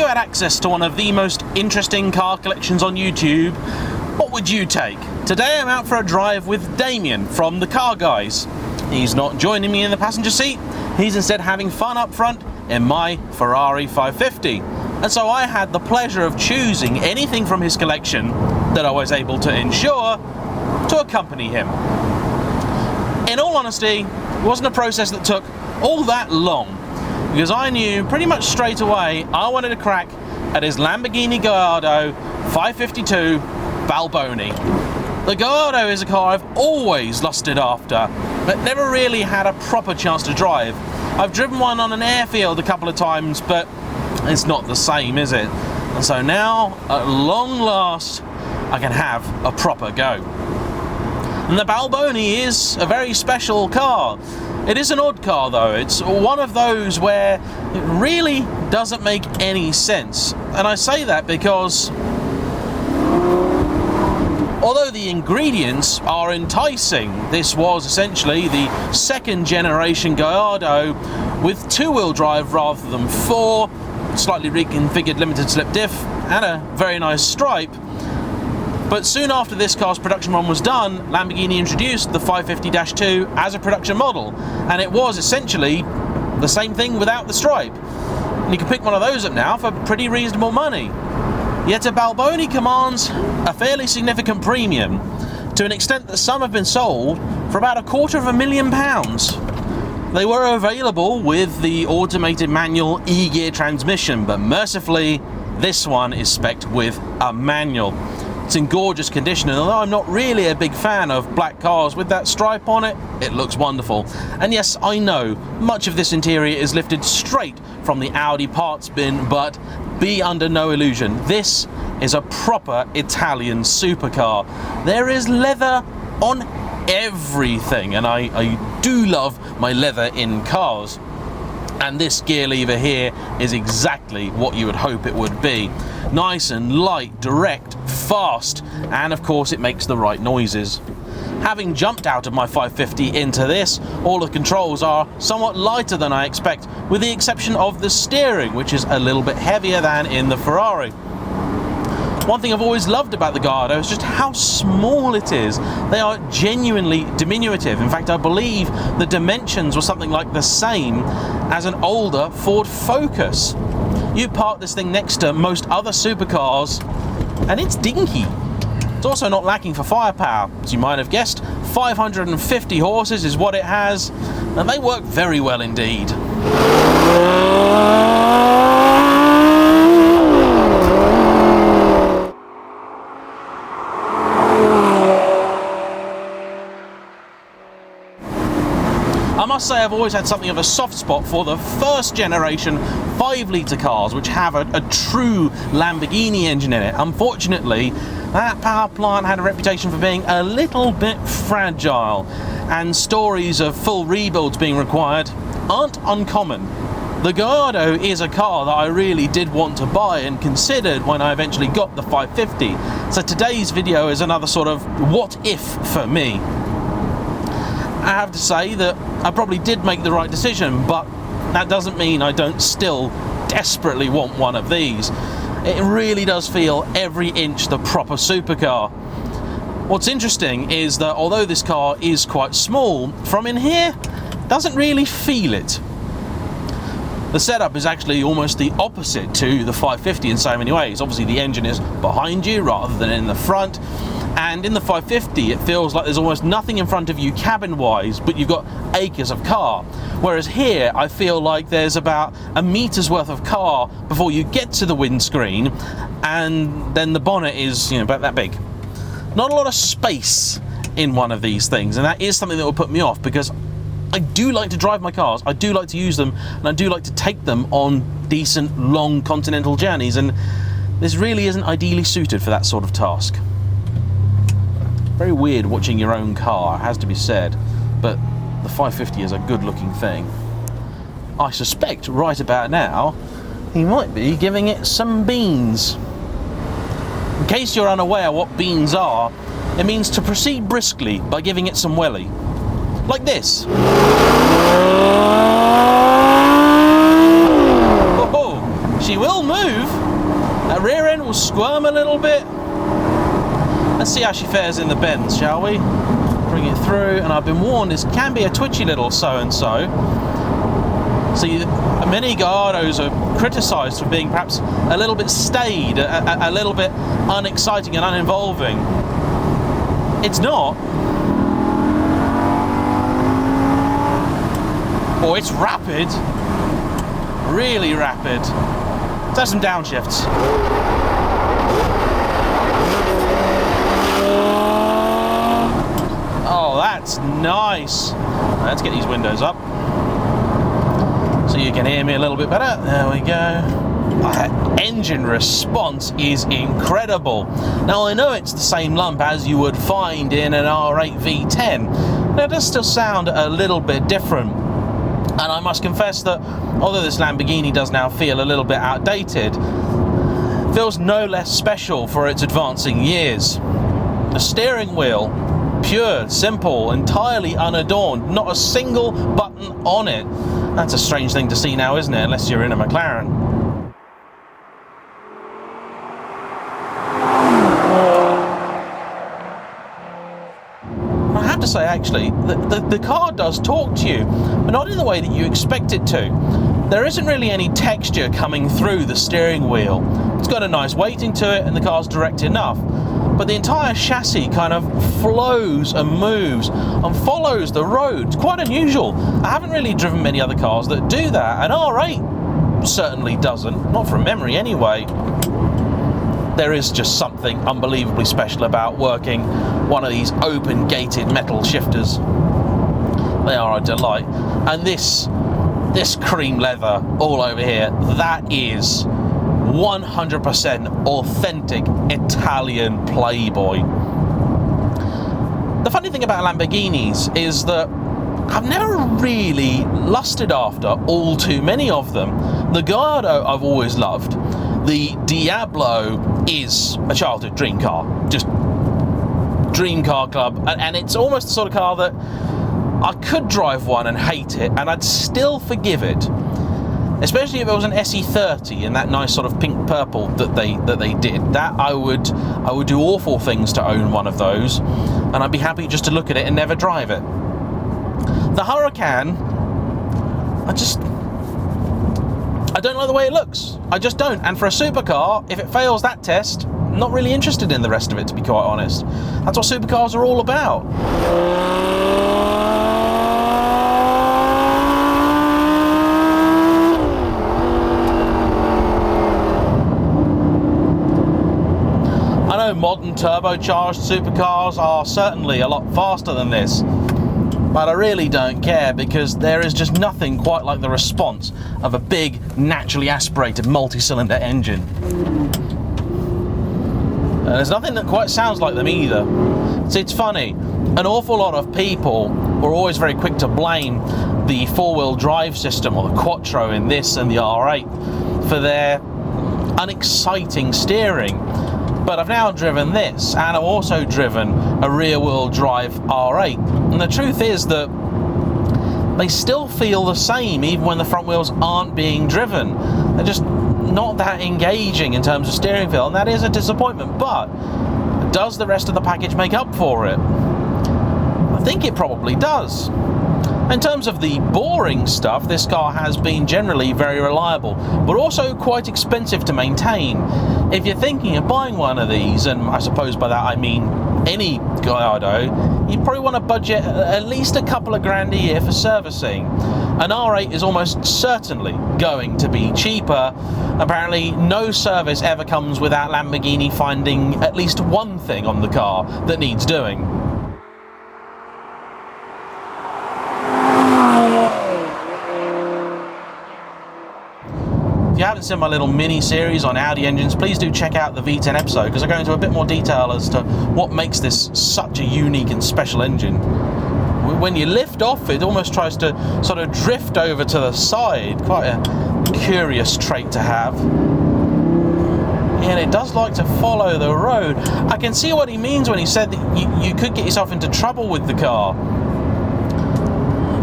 had access to one of the most interesting car collections on YouTube, what would you take? Today I'm out for a drive with Damian from the Car Guys. He's not joining me in the passenger seat, he's instead having fun up front in my Ferrari 550. And so I had the pleasure of choosing anything from his collection that I was able to insure to accompany him. In all honesty, it wasn't a process that took all that long, because I knew pretty much straight away I wanted a crack at his Lamborghini Gallardo LP550-2 Balboni. The Gallardo is a car I've always lusted after, but never really had a proper chance to drive. I've driven one on an airfield a couple of times, but it's not the same, is it? And so now, at long last, I can have a proper go. And the Balboni is a very special car. It is an odd car though. It's one of those where it really doesn't make any sense. And I say that because although the ingredients are enticing, this was essentially the second generation Gallardo with two-wheel drive rather than four, slightly reconfigured limited slip diff, and a very nice stripe. But soon after this car's production run was done, Lamborghini introduced the 550-2 as a production model, and it was essentially the same thing without the stripe. And you can pick one of those up now for pretty reasonable money. Yet a Balboni commands a fairly significant premium, to an extent that some have been sold for about £250,000. They were available with the automated manual e-gear transmission, but mercifully this one is spec'd with a manual. It's in gorgeous condition, and although I'm not really a big fan of black cars with that stripe on it, it looks wonderful. And yes, I know much of this interior is lifted straight from the Audi parts bin, but be under no illusion, this is a proper Italian supercar. There is leather on everything, and I do love my leather in cars. And this gear lever here is exactly what you would hope it would be. Nice and light, direct, fast, and of course it makes the right noises. Having jumped out of my 550 into this, all the controls are somewhat lighter than I expect, with the exception of the steering, which is a little bit heavier than in the Ferrari. One thing I've always loved about the Gallardo is just how small it is. They are genuinely diminutive. In fact, I believe the dimensions were something like the same as an older Ford Focus. You park this thing next to most other supercars and it's dinky. It's also not lacking for firepower. As you might have guessed, 550 horses is what it has, and they work very well indeed. I must say I've always had something of a soft spot for the first generation 5-litre cars, which have a true Lamborghini engine in it. Unfortunately, that power plant had a reputation for being a little bit fragile, and stories of full rebuilds being required aren't uncommon. The Gallardo is a car that I really did want to buy and considered when I eventually got the 550, so today's video is another sort of what if for me. I have to say that I probably did make the right decision, but that doesn't mean I don't still desperately want one of these. It really does feel every inch the proper supercar. What's interesting is that although this car is quite small, from in here, it doesn't really feel it. The setup is actually almost the opposite to the 550 in so many ways. Obviously the engine is behind you rather than in the front, and in the 550 it feels like there's almost nothing in front of you cabin wise, but you've got acres of car. Whereas here I feel like there's about a meter's worth of car before you get to the windscreen, and then the bonnet is, about that big. Not a lot of space in one of these things, and that is something that will put me off, because I do like to drive my cars, I do like to use them, and I do like to take them on decent long continental journeys, and this really isn't ideally suited for that sort of task. Very weird watching your own car, it has to be said, but the 550 is a good looking thing. I suspect right about now he might be giving it some beans. In case you're unaware what beans are, it means to proceed briskly by giving it some welly. Like this. Oh, she will move. That rear end will squirm a little bit. Let's see how she fares in the bends, shall we? Bring it through, and I've been warned this can be a twitchy little so-and-so. See, many Gallardos are criticised for being perhaps a little bit staid, a little bit unexciting and uninvolving. It's not. Oh, it's rapid. Really rapid. Let's have some downshifts. Oh, that's nice. Let's get these windows up so you can hear me a little bit better. There we go. That engine response is incredible. Now, I know it's the same lump as you would find in an R8 V10, but it does still sound a little bit different. And I must confess that although this Lamborghini does now feel a little bit outdated, it feels no less special for its advancing years. The steering wheel, pure, simple, entirely unadorned, not a single button on it. That's a strange thing to see now, isn't it? Unless you're in a McLaren. I have to say, actually, the car does talk to you, but not in the way that you expect it to. There isn't really any texture coming through the steering wheel. It's got a nice weighting to it, and the car's direct enough. But the entire chassis kind of flows and moves and follows the road. It's quite unusual. I haven't really driven many other cars that do that, and R8 certainly doesn't, not from memory anyway. There is just something unbelievably special about working one of these open gated metal shifters. They are a delight. And this cream leather all over here, that is 100% authentic Italian Playboy. The funny thing about Lamborghinis is that I've never really lusted after all too many of them. The Gallardo I've always loved. The Diablo is a childhood dream car. Just dream car club. And it's almost the sort of car that I could drive one and hate it, and I'd still forgive it. Especially if it was an SE30 in that nice sort of pink purple that they did. That I would do awful things to own one of those, and I'd be happy just to look at it and never drive it. The Huracan, I don't like the way it looks. I just don't. And for a supercar, if it fails that test, I'm not really interested in the rest of it, to be quite honest. That's what supercars are all about. I know modern turbocharged supercars are certainly a lot faster than this, but I really don't care, because there is just nothing quite like the response of a big, naturally aspirated multi-cylinder engine. And there's nothing that quite sounds like them either. So it's funny, an awful lot of people are always very quick to blame the four-wheel drive system, or the Quattro in this and the R8, for their unexciting steering. But I've now driven this, and I've also driven a rear-wheel drive R8. And the truth is that they still feel the same, even when the front wheels aren't being driven. They're just not that engaging in terms of steering feel, and that is a disappointment. But does the rest of the package make up for it? I think it probably does. In terms of the boring stuff, this car has been generally very reliable, but also quite expensive to maintain. If you're thinking of buying one of these, and I suppose by that I mean any Gallardo, you probably want to budget at least a couple of grand a year for servicing. An R8 is almost certainly going to be cheaper. Apparently no service ever comes without Lamborghini finding at least one thing on the car that needs doing. If you haven't seen my little mini-series on Audi engines, please do check out the V10 episode, because I go into a bit more detail as to what makes this such a unique and special engine. When you lift off, it almost tries to sort of drift over to the side. Quite a curious trait to have. And it does like to follow the road. I can see what he means when he said that you could get yourself into trouble with the car.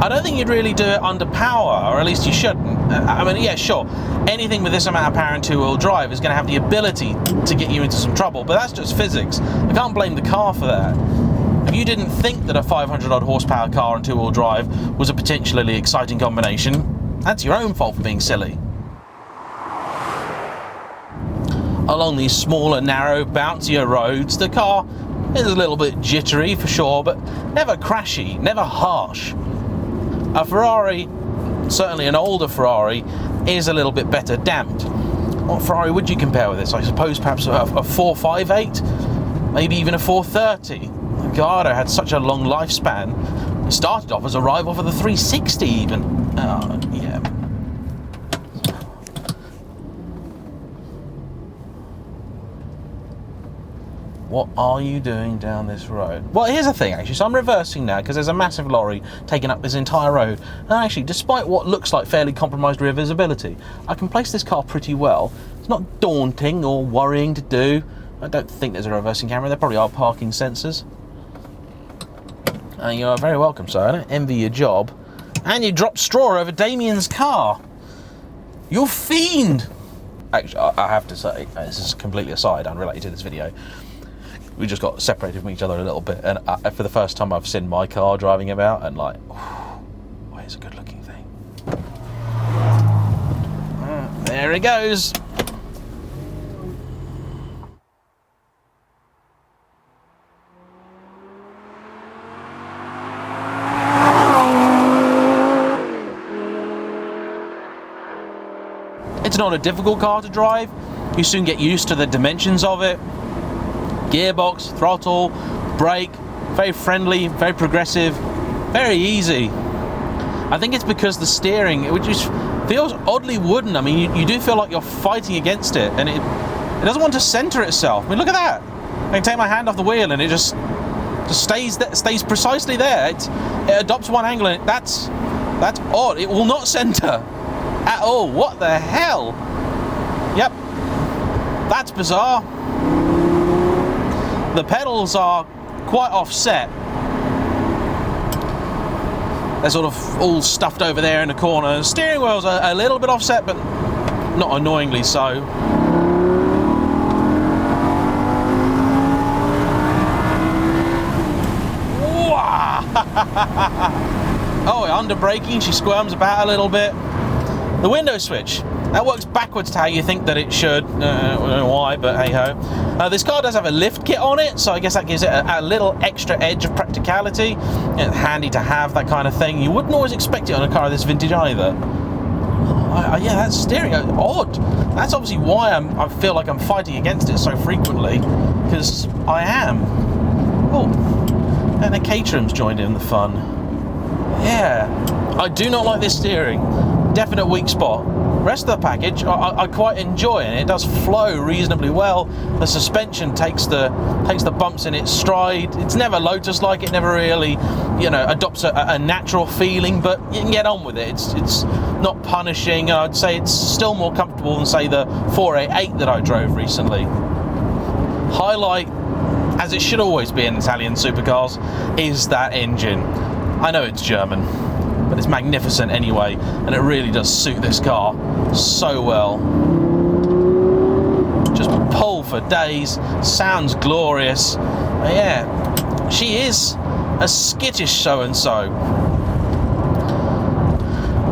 I don't think you'd really do it under power, or at least you shouldn't. I mean, yeah, sure. anything with this amount of power and two-wheel drive is going to have the ability to get you into some trouble, but that's just physics. I can't blame the car for that. If you didn't think that a 500 odd horsepower car and two-wheel drive was a potentially exciting combination, that's your own fault for being silly. Along these smaller, narrow, bouncier roads, the car is a little bit jittery for sure, but never crashy, never harsh. A Ferrari, certainly an older Ferrari, is a little bit better damped. What Ferrari would you compare with this? I suppose perhaps a 458, maybe even a 430. The Gallardo had such a long lifespan. It started off as a rival for the 360 even. Oh, yeah. What are you doing down this road? Well, here's the thing actually, so I'm reversing now because there's a massive lorry taking up this entire road. And actually, despite what looks like fairly compromised rear visibility, I can place this car pretty well. It's not daunting or worrying to do. I don't think there's a reversing camera, there probably are parking sensors. You are very welcome, sir. I don't envy your job. And you dropped straw over Damian's car. You fiend! Actually, I have to say, this is completely aside, unrelated to this video. We just got separated from each other a little bit, and for the first time I've seen my car driving about, and like, oh, it's a good looking thing. There it goes. It's not a difficult car to drive. You soon get used to the dimensions of it. Gearbox, throttle, brake, very friendly, very progressive, very easy. I think it's because the steering, which just feels oddly wooden. I mean, you do feel like you're fighting against it, and it doesn't want to center itself. I mean, look at that. I can take my hand off the wheel, and it just stays precisely there. It adopts one angle, and that's odd. It will not center at all. What the hell? Yep, that's bizarre. The pedals are quite offset. They're sort of all stuffed over there in the corner. The steering wheel's a little bit offset, but not annoyingly so. Oh, under braking, she squirms about a little bit. The window switch, that works backwards to how you think that it should. I don't know why, but hey ho. This car does have a lift kit on it, so I guess that gives it a little extra edge of practicality. It's handy to have that kind of thing. You wouldn't always expect it on a car of this vintage either. Yeah, that steering, odd. That's obviously why I feel like I'm fighting against it so frequently, because I am. Oh, and the Caterham's joined in the fun. Yeah, I do not like this steering. Definite weak spot. Rest of the package I quite enjoy, and it does flow reasonably well. The suspension takes the bumps in its stride. It's never Lotus-like. It never really, adopts a natural feeling, but you can get on with it. It's not punishing. I'd say it's still more comfortable than, say, the 488 that I drove recently. Highlight, as it should always be in Italian supercars, is that engine. I know it's German, but it's magnificent anyway, and it really does suit this car so well. Just pull for days, sounds glorious. Yeah, she is a skittish so-and-so.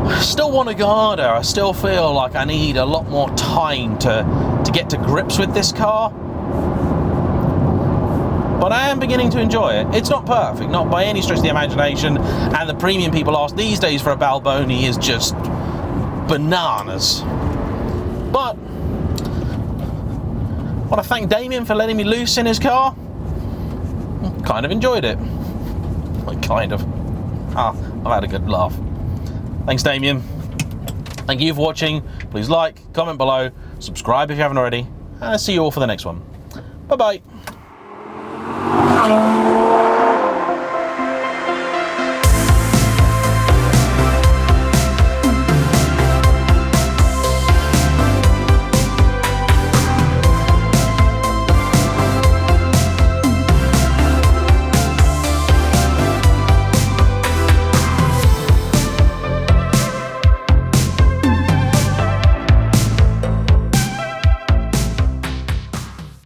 I still want a Gallardo. I still feel like I need a lot more time to get to grips with this car. But I am beginning to enjoy it. It's not perfect, not by any stretch of the imagination, and the premium people ask these days for a Balboni is just bananas. But I want to thank Damian for letting me loose in his car. Kind of enjoyed it. Kind of. I've had a good laugh. Thanks, Damian. Thank you for watching. Please like, comment below, subscribe if you haven't already, and I'll see you all for the next one. Bye-bye.